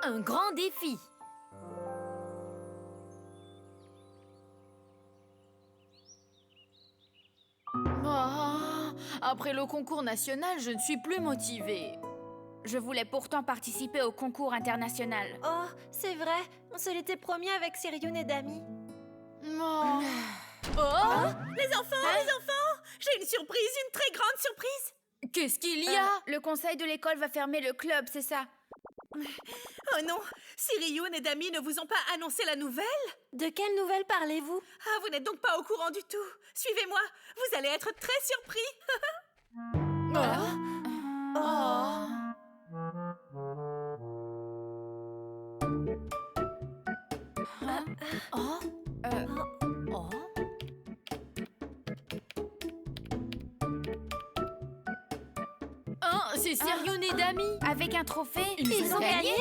un grand défi. Après le concours national, je ne suis plus motivée. Je voulais pourtant participer au concours international. Oh, c'est vrai, on se l'était promis avec Sirion et Dami. Oh. Les enfants, j'ai une surprise, une très grande surprise. Qu'est-ce qu'il y a? Le conseil de l'école va fermer le club, c'est ça? Oh non, Sirion et Dami ne vous ont pas annoncé la nouvelle? De quelle nouvelle parlez-vous? Ah, vous n'êtes donc pas au courant du tout. Suivez-moi, vous allez être très surpris. C'est Sirion et Dami. Avec un trophée? Ils ont gagné?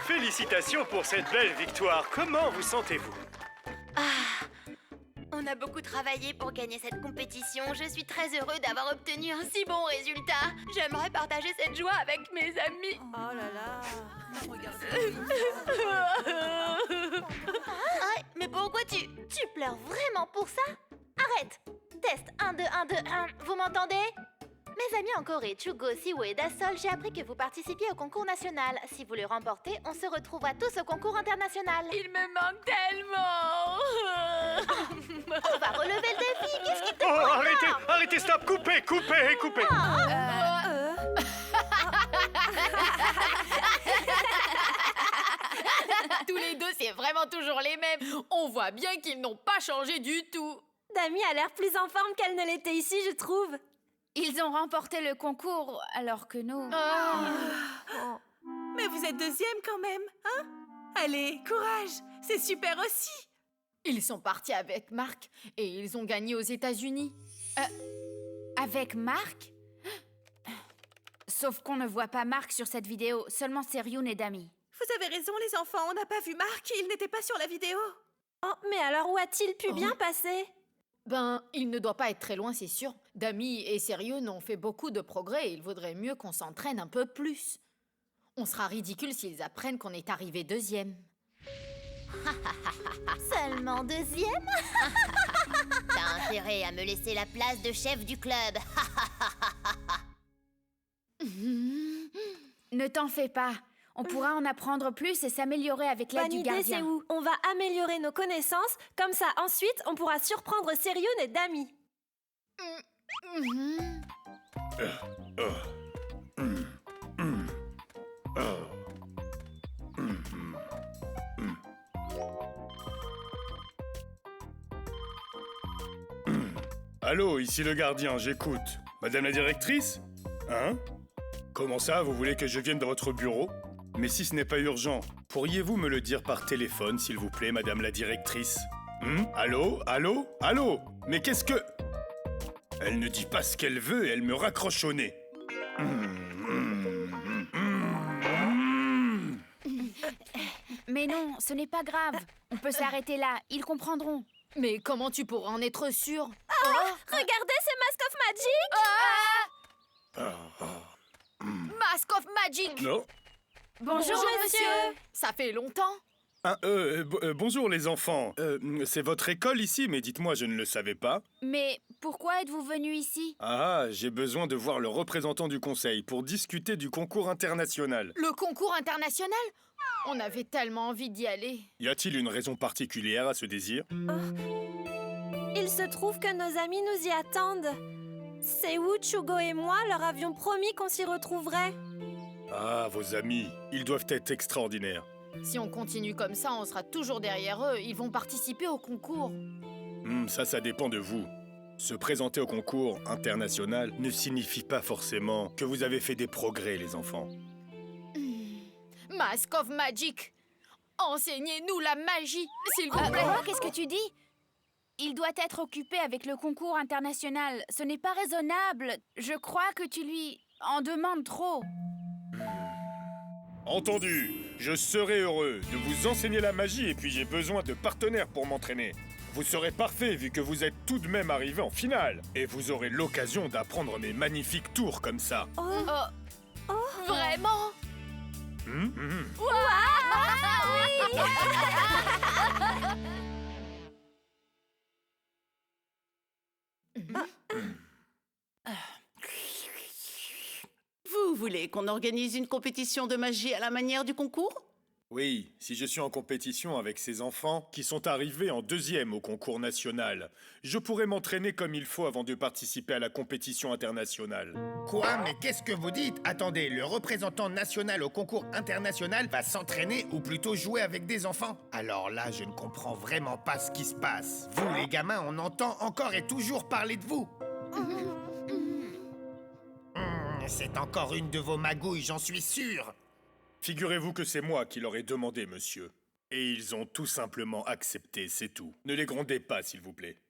Félicitations pour cette belle victoire. Comment vous sentez-vous? On a beaucoup travaillé pour gagner cette compétition. Je suis très heureux d'avoir obtenu un si bon résultat. J'aimerais partager cette joie avec mes amis. Oh là là, Ah, mais pourquoi tu pleures vraiment pour ça? Arrête. Test 1, 2, 1, 2, 1. Vous m'entendez? Mes amis en Corée, Chugo, Siwo et Dasol, j'ai appris que vous participiez au concours national. Si vous le remportez, on se retrouvera tous au concours international. Il me manque tellement. On va relever le défi. Qu'est-ce qui te Oh, arrêtez, stop, coupez. Tous les deux, c'est vraiment toujours les mêmes. On voit bien qu'ils n'ont pas changé du tout. Dami a l'air plus en forme qu'elle ne l'était ici, je trouve. Ils ont remporté le concours, alors que nous... mais vous êtes deuxième quand même, hein? Allez, courage, c'est super aussi. Ils sont partis avec Marc et ils ont gagné aux États-Unis. Avec Marc? Sauf qu'on ne voit pas Marc sur cette vidéo, seulement Sirion et Dami. Vous avez raison les enfants, on n'a pas vu Marc, il n'était pas sur la vidéo. Oh, mais alors où a-t-il pu bien passer? Il ne doit pas être très loin, c'est sûr. Dami et Sirion ont fait beaucoup de progrès et il vaudrait mieux qu'on s'entraîne un peu plus. On sera ridicule s'ils apprennent qu'on est arrivé deuxième. Seulement deuxième? T'as intérêt à me laisser la place de chef du club. Ne t'en fais pas. On pourra en apprendre plus et s'améliorer avec l'aide Bonne du idée, gardien. c'est où? On va améliorer nos connaissances, comme ça ensuite on pourra surprendre Sirion et Dami. Allô, ici le gardien, j'écoute. Madame la directrice? Hein? Comment ça, vous voulez que je vienne dans votre bureau? Mais si ce n'est pas urgent, pourriez-vous me le dire par téléphone, s'il vous plaît, madame la directrice? Allô? Mais qu'est-ce que... Elle ne dit pas ce qu'elle veut et elle me raccroche au nez. Mais non, ce n'est pas grave. On peut s'arrêter là, ils comprendront. Mais comment tu pourras en être sûr? Regardez, c'est Mask of Magic! Mask of Magic! Non? Bonjour, monsieur. Ça fait longtemps? Bonjour les enfants. C'est votre école ici, mais dites-moi, je ne le savais pas. Mais pourquoi êtes-vous venu ici? Ah, j'ai besoin de voir le représentant du conseil pour discuter du concours international. Le concours international? On avait tellement envie d'y aller. Y a-t-il une raison particulière à ce désir? Il se trouve que nos amis nous y attendent. Seou, Chugo et moi leur avions promis qu'on s'y retrouverait. Ah, vos amis, ils doivent être extraordinaires. Si on continue comme ça, on sera toujours derrière eux. Ils vont participer au concours. Ça dépend de vous. Se présenter au concours international ne signifie pas forcément que vous avez fait des progrès, les enfants. Mask of Magic! Enseignez-nous la magie, s'il vous plaît! Qu'est-ce que tu dis? Il doit être occupé avec le concours international. Ce n'est pas raisonnable. Je crois que tu lui en demandes trop. Entendu, je serai heureux de vous enseigner la magie et puis j'ai besoin de partenaires pour m'entraîner. Vous serez parfait vu que vous êtes tout de même arrivé en finale. Et vous aurez l'occasion d'apprendre mes magnifiques tours comme ça. Vraiment? Vous voulez qu'on organise une compétition de magie à la manière du concours? Oui, si je suis en compétition avec ces enfants qui sont arrivés en 2e au concours national, je pourrais m'entraîner comme il faut avant de participer à la compétition internationale. Quoi? Mais qu'est-ce que vous dites? Attendez, le représentant national au concours international va s'entraîner ou plutôt jouer avec des enfants? Alors là, je ne comprends vraiment pas ce qui se passe. Vous, les gamins, on entend encore et toujours parler de vous. C'est encore une de vos magouilles, j'en suis sûr. Figurez-vous que c'est moi qui leur ai demandé, monsieur. Et ils ont tout simplement accepté, c'est tout. Ne les grondez pas, s'il vous plaît.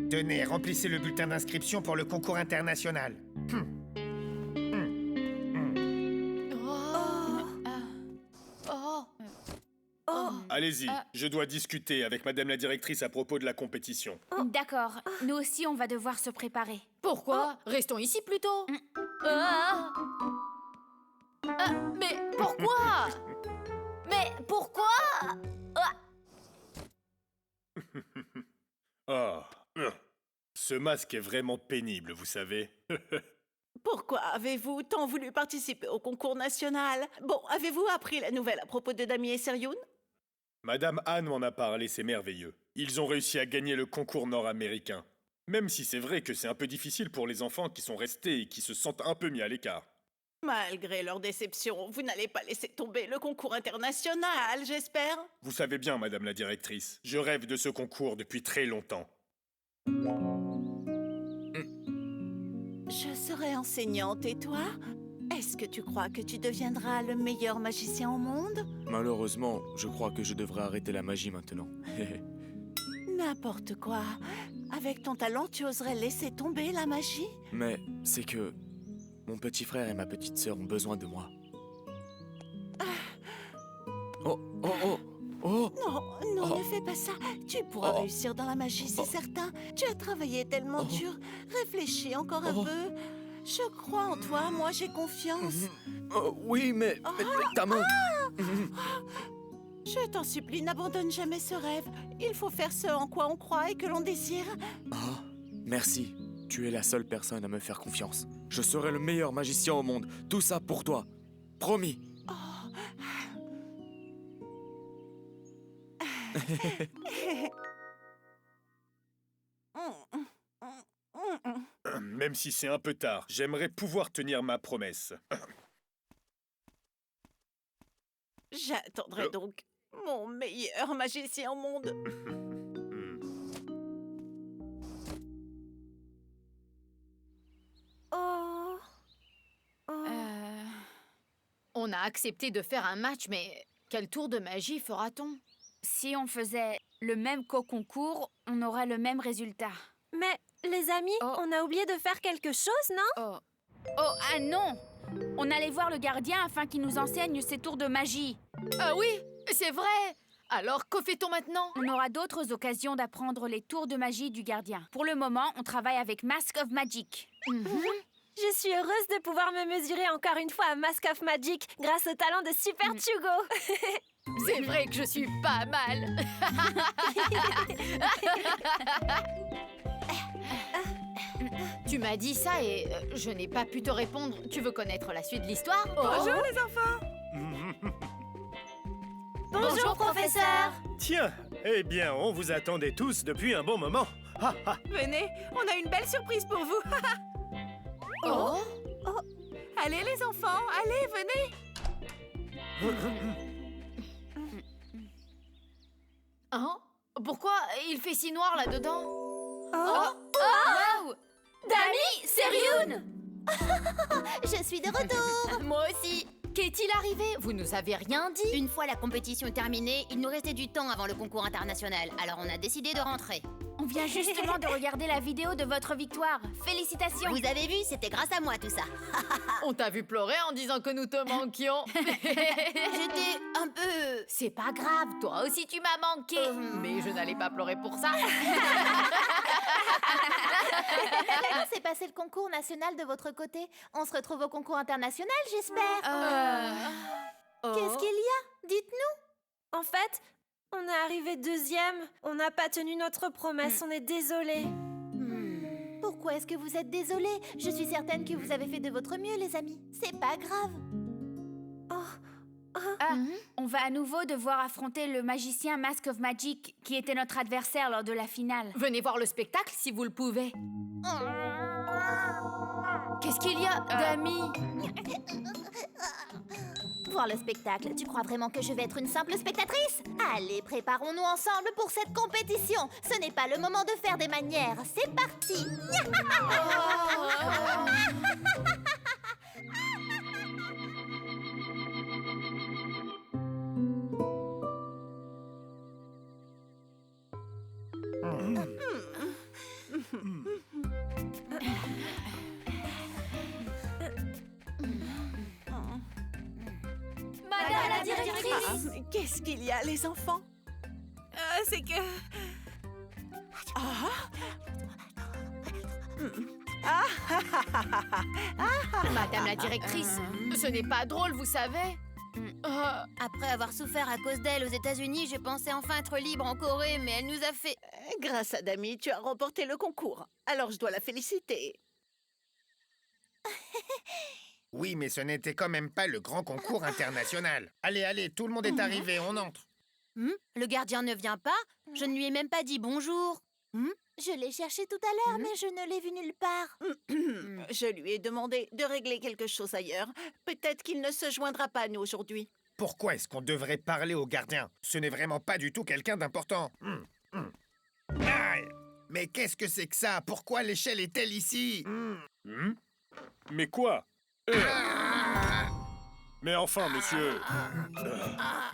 Tenez, remplissez le bulletin d'inscription pour le concours international. Allez-y, je dois discuter avec madame la directrice à propos de la compétition. D'accord, nous aussi on va devoir se préparer. Pourquoi? Restons ici plutôt. Ah. Mais pourquoi? Mais pourquoi? Ah, ce masque est vraiment pénible, vous savez. Pourquoi avez-vous tant voulu participer au concours national? Bon, avez-vous appris la nouvelle à propos de Dami et Seryoun? Madame Anne m'en a parlé, c'est merveilleux. Ils ont réussi à gagner le concours nord-américain. Même si c'est vrai que c'est un peu difficile pour les enfants qui sont restés et qui se sentent un peu mis à l'écart. Malgré leur déception, vous n'allez pas laisser tomber le concours international, j'espère? Vous savez bien, madame la directrice, je rêve de ce concours depuis très longtemps. Je serai enseignante et toi? Est-ce que tu crois que tu deviendras le meilleur magicien au monde? Malheureusement, je crois que je devrais arrêter la magie maintenant. N'importe quoi. Avec ton talent, tu oserais laisser tomber la magie? Mais c'est que mon petit frère et ma petite sœur ont besoin de moi. Oh, oh, oh, oh! Non, non, Oh. ne fais pas ça. Tu pourras Oh. réussir dans la magie, c'est certain. Tu as travaillé tellement dur. Réfléchis encore un peu. Je crois en toi, moi j'ai confiance. Oh, oui, mais ta main! Je t'en supplie, n'abandonne jamais ce rêve. Il faut faire ce en quoi on croit et que l'on désire. Ah, merci. Tu es la seule personne à me faire confiance. Je serai le meilleur magicien au monde. Tout ça pour toi. Promis. Même si c'est un peu tard, j'aimerais pouvoir tenir ma promesse. J'attendrai donc mon meilleur magicien au monde. Oh. On a accepté de faire un match, mais quel tour de magie fera-t-on? Si on faisait le même qu'au concours, on aurait le même résultat. Mais les amis, Oh. on a oublié de faire quelque chose, non? Oh. Oh, ah non! On allait voir le gardien afin qu'il nous enseigne ses tours de magie. Ah oui, c'est vrai. Alors, que fait-on maintenant? On aura d'autres occasions d'apprendre les tours de magie du gardien. Pour le moment, on travaille avec Mask of Magic. Je suis heureuse de pouvoir me mesurer encore une fois à Mask of Magic grâce au talent de Super Chugo. C'est vrai que je suis pas mal. Tu m'as dit ça et je n'ai pas pu te répondre. Tu veux connaître la suite de l'histoire? Bonjour les enfants. Bonjour, professeur. Tiens, eh bien, on vous attendait tous depuis un bon moment. Ha, ha. Venez, on a une belle surprise pour vous. Oh. Allez les enfants, allez, venez. Hein? Pourquoi il fait si noir là-dedans? Wow! Dami, Seryoun! Je suis de retour. Moi aussi. Qu'est-il arrivé? Vous nous avez rien dit. Une fois la compétition terminée, il nous restait du temps avant le concours international, alors on a décidé de rentrer. On vient justement de regarder la vidéo de votre victoire. Félicitations! Vous avez vu, c'était grâce à moi tout ça. On t'a vu pleurer en disant que nous te manquions. J'étais un peu... C'est pas grave, toi aussi tu m'as manqué. Mais je n'allais pas pleurer pour ça. Comment s'est passé le concours national de votre côté? On se retrouve au concours international, j'espère. Qu'est-ce qu'il y a? Dites-nous. En fait, on est arrivé deuxième. On n'a pas tenu notre promesse, on est désolé. Pourquoi est-ce que vous êtes désolés? Je suis certaine que vous avez fait de votre mieux, les amis. C'est pas grave. On va à nouveau devoir affronter le magicien Mask of Magic, qui était notre adversaire lors de la finale. Venez voir le spectacle si vous le pouvez. Qu'est-ce qu'il y a, Dami? Voir le spectacle, tu crois vraiment que je vais être une simple spectatrice? Allez, préparons-nous ensemble pour cette compétition. Ce n'est pas le moment de faire des manières. C'est parti. Madame la directrice! Qu'est-ce qu'il y a, les enfants? C'est que... Madame la directrice, ce n'est pas drôle, vous savez. Après avoir souffert à cause d'elle aux États-Unis, j'ai pensé enfin être libre en Corée, mais elle nous a fait... Grâce à Dami, tu as remporté le concours. Alors je dois la féliciter. Oui, mais ce n'était quand même pas le grand concours international. Allez, allez, tout le monde est arrivé, on entre. Le gardien ne vient pas? Je ne lui ai même pas dit bonjour. Je l'ai cherché tout à l'heure, mais je ne l'ai vu nulle part. Je lui ai demandé de régler quelque chose ailleurs. Peut-être qu'il ne se joindra pas à nous aujourd'hui. Pourquoi est-ce qu'on devrait parler au gardien? Ce n'est vraiment pas du tout quelqu'un d'important. Aïe! Mais qu'est-ce que c'est que ça? Pourquoi l'échelle est-elle ici? Mais quoi? Mais enfin, monsieur...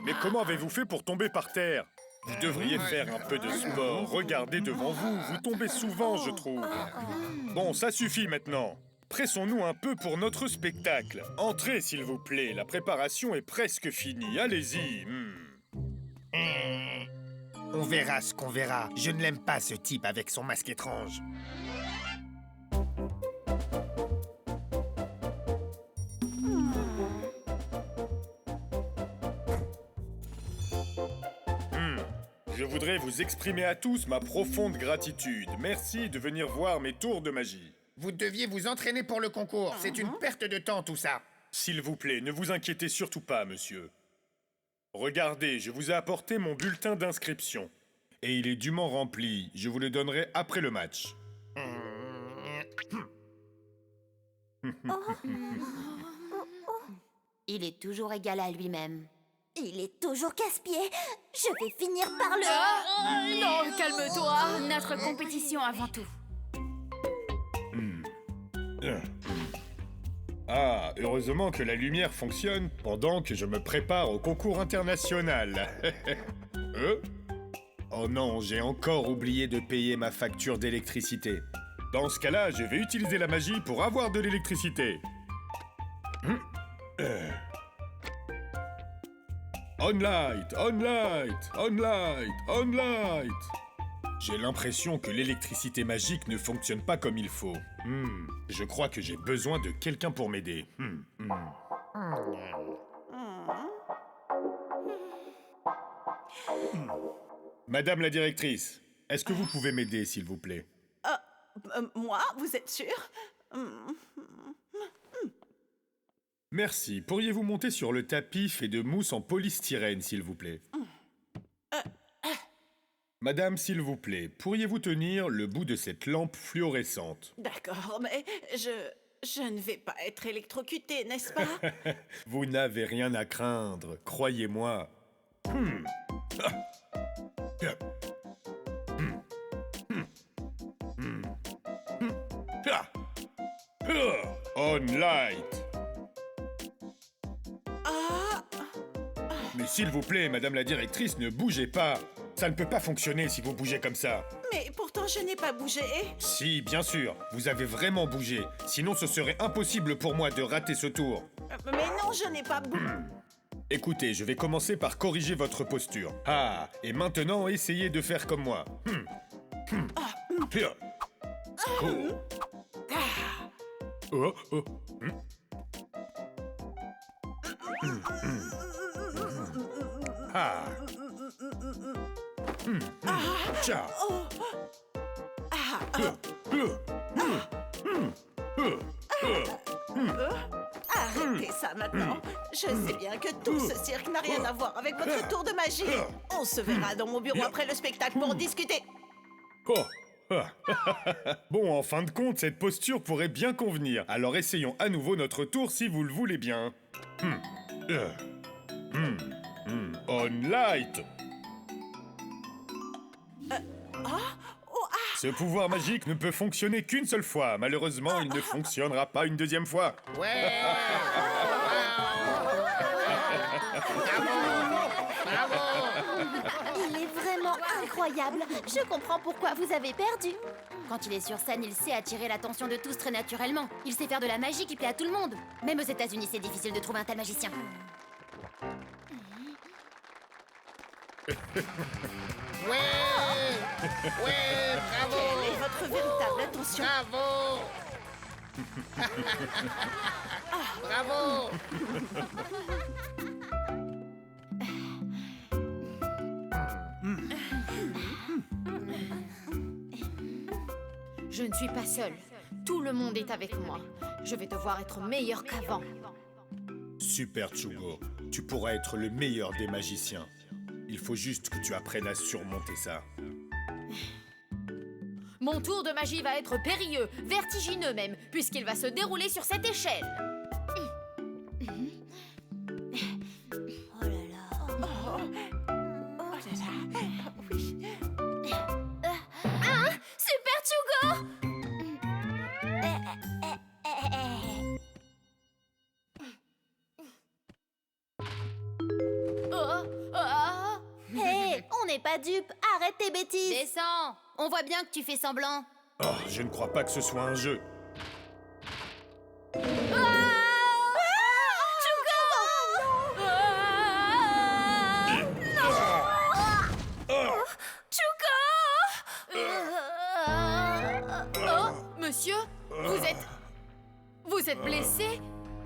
Mais comment avez-vous fait pour tomber par terre? Vous devriez faire un peu de sport. Regardez devant vous, vous tombez souvent, je trouve. Bon, ça suffit maintenant. Pressons-nous un peu pour notre spectacle. Entrez, s'il vous plaît, la préparation est presque finie. Allez-y. On verra ce qu'on verra. Je ne l'aime pas, ce type avec son masque étrange. Je voudrais vous exprimer à tous ma profonde gratitude. Merci de venir voir mes tours de magie. Vous deviez vous entraîner pour le concours. C'est une perte de temps, tout ça. S'il vous plaît, ne vous inquiétez surtout pas, monsieur. Regardez, je vous ai apporté mon bulletin d'inscription. Et il est dûment rempli. Je vous le donnerai après le match. Il est toujours égal à lui-même. Il est toujours casse-pied. Je vais finir par le... Non, calme-toi. Notre compétition avant tout. Ah, heureusement que la lumière fonctionne pendant que je me prépare au concours international. Oh non, j'ai encore oublié de payer ma facture d'électricité. Dans ce cas-là, je vais utiliser la magie pour avoir de l'électricité. On light, on light, on light, on light. J'ai l'impression que l'électricité magique ne fonctionne pas comme il faut. Je crois que j'ai besoin de quelqu'un pour m'aider. Madame la directrice, est-ce que vous pouvez m'aider, s'il vous plaît? Moi, vous êtes sûr? Merci. Pourriez-vous monter sur le tapis fait de mousse en polystyrène, s'il vous plaît? Madame, s'il vous plaît, pourriez-vous tenir le bout de cette lampe fluorescente? D'accord, mais je ne vais pas être électrocutée, n'est-ce pas? Vous n'avez rien à craindre, croyez-moi. On light. Mais s'il vous plaît, madame la directrice, ne bougez pas. Ça ne peut pas fonctionner si vous bougez comme ça. Mais pourtant, je n'ai pas bougé. Si, bien sûr, vous avez vraiment bougé. Sinon, ce serait impossible pour moi de rater ce tour. Mais non, je n'ai pas bougé. Écoutez, je vais commencer par corriger votre posture. Ah, et maintenant, essayez de faire comme moi. Oh, oh. Ah. Tcha. Arrêtez ça maintenant. Je sais bien que tout ce cirque n'a rien à voir avec votre tour de magie. On se verra dans mon bureau après le spectacle pour en discuter. Oh. Ah. Bon, en fin de compte, cette posture pourrait bien convenir. Alors essayons à nouveau notre tour si vous le voulez bien. On light. Ce pouvoir magique ne peut fonctionner qu'une seule fois. Malheureusement, il ne fonctionnera pas une deuxième fois. Ouais. Bravo. Il est vraiment incroyable. Je comprends pourquoi vous avez perdu. Quand il est sur scène, il sait attirer l'attention de tous très naturellement. Il sait faire de la magie qui plaît à tout le monde. Même aux États-Unis, c'est difficile de trouver un tel magicien. Ouais. Ouais, bravo. Quelle est votre véritable intention? Bravo. Bravo. Je ne suis pas seule. Tout le monde est avec moi. Je vais devoir être meilleure qu'avant. Super, Chugo. Tu pourras être le meilleur des magiciens. Il faut juste que tu apprennes à surmonter ça. Mon tour de magie va être périlleux, vertigineux même, puisqu'il va se dérouler sur cette échelle. Oh là là. Oui. Super Chugo! Hé, on n'est pas dupes. Arrête tes bêtises. Descends! On voit bien que tu fais semblant. Oh, je ne crois pas que ce soit un jeu. Oh, monsieur, vous êtes blessé?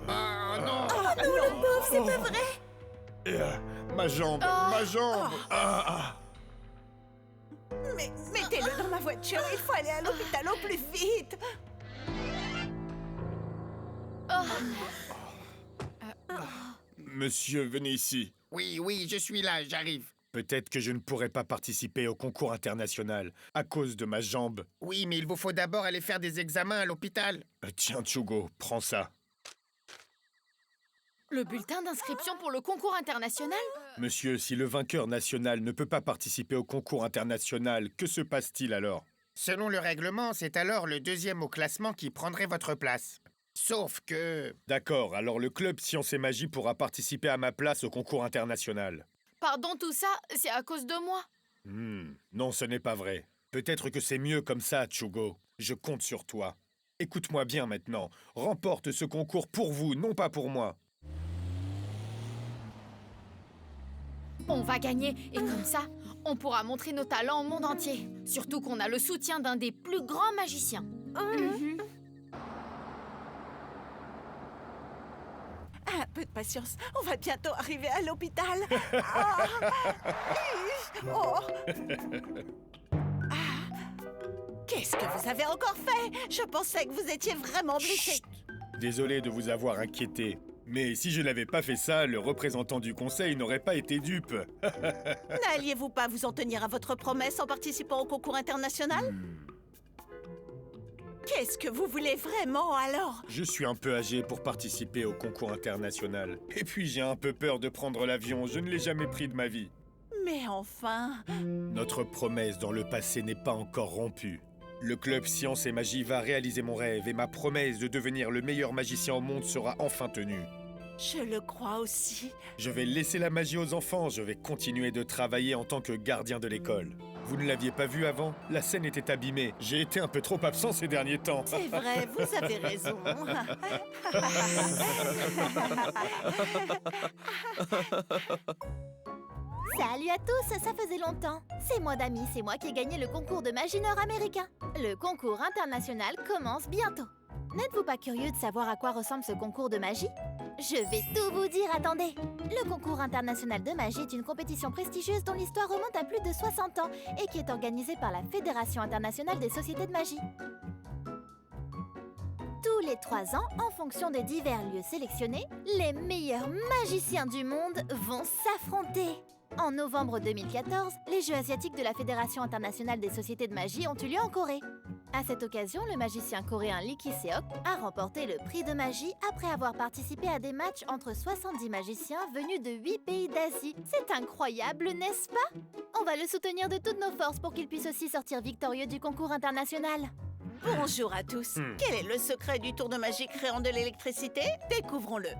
Ah non. Oh non, le pauvre, c'est pas vrai. Ma jambe, ma jambe. Mais mettez-le dans ma voiture. Il faut aller à l'hôpital au plus vite. Monsieur, venez ici. Oui, je suis là, j'arrive. Peut-être que je ne pourrai pas participer au concours international à cause de ma jambe. Oui, mais il vous faut d'abord aller faire des examens à l'hôpital. Tiens, Chugo, prends ça. Le bulletin d'inscription pour le concours international? Monsieur, si le vainqueur national ne peut pas participer au concours international, que se passe-t-il alors? Selon le règlement, c'est alors le deuxième au classement qui prendrait votre place. Sauf que... D'accord, alors le club Science et Magie pourra participer à ma place au concours international. Pardon, tout ça, c'est à cause de moi. Non, ce n'est pas vrai. Peut-être que c'est mieux comme ça, Chugo. Je compte sur toi. Écoute-moi bien maintenant. Remporte ce concours pour vous, non pas pour moi. On va gagner, et comme ça, on pourra montrer nos talents au monde entier. Surtout qu'on a le soutien d'un des plus grands magiciens. Un peu de patience. On va bientôt arriver à l'hôpital. Qu'est-ce que vous avez encore fait? Je pensais que vous étiez vraiment blessé. Désolé de vous avoir inquiété. Mais si je n'avais pas fait ça, le représentant du conseil n'aurait pas été dupe. N'alliez-vous pas vous en tenir à votre promesse en participant au concours international? Qu'est-ce que vous voulez vraiment alors? Je suis un peu âgé pour participer au concours international. Et puis j'ai un peu peur de prendre l'avion, je ne l'ai jamais pris de ma vie. Mais enfin... Notre promesse dans le passé n'est pas encore rompue. Le club Science et Magie va réaliser mon rêve et ma promesse de devenir le meilleur magicien au monde sera enfin tenue. Je le crois aussi. Je vais laisser la magie aux enfants, je vais continuer de travailler en tant que gardien de l'école. Vous ne l'aviez pas vu avant? La scène était abîmée. J'ai été un peu trop absent ces derniers temps. C'est vrai, vous avez raison. Salut à tous, ça faisait longtemps. C'est moi Dami, c'est moi qui ai gagné le concours de magie nord-américain. Le concours international commence bientôt. N'êtes-vous pas curieux de savoir à quoi ressemble ce concours de magie? Je vais tout vous dire, attendez. Le concours international de magie est une compétition prestigieuse dont l'histoire remonte à plus de 60 ans et qui est organisée par la Fédération internationale des sociétés de magie. Tous les 3 ans, en fonction des divers lieux sélectionnés, les meilleurs magiciens du monde vont s'affronter. En novembre 2014, les Jeux asiatiques de la Fédération internationale des sociétés de magie ont eu lieu en Corée. À cette occasion, le magicien coréen Lee Ki-seok a remporté le prix de magie après avoir participé à des matchs entre 70 magiciens venus de 8 pays d'Asie. C'est incroyable, n'est-ce pas? On va le soutenir de toutes nos forces pour qu'il puisse aussi sortir victorieux du concours international. Bonjour à tous. Quel est le secret du tour de magie créant de l'électricité? Découvrons-le.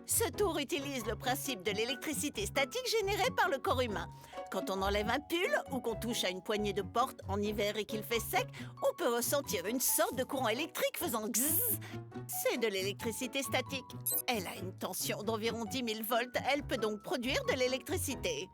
Ce tour utilise le principe de l'électricité statique générée par le corps humain. Quand on enlève un pull ou qu'on touche à une poignée de porte en hiver et qu'il fait sec, on peut ressentir une sorte de courant électrique faisant gzz. C'est de l'électricité statique. Elle a une tension d'environ 10 000 volts. Elle peut donc produire de l'électricité.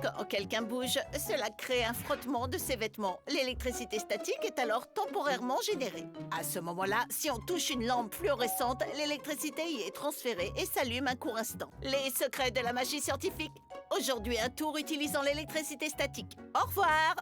Quand quelqu'un bouge, cela crée un frottement de ses vêtements. L'électricité statique est alors temporairement générée. À ce moment-là, si on touche une lampe fluorescente, l'électricité y est transférée et s'allume un court instant. Les secrets de la magie scientifique. Aujourd'hui, un tour utilisant l'électricité statique. Au revoir.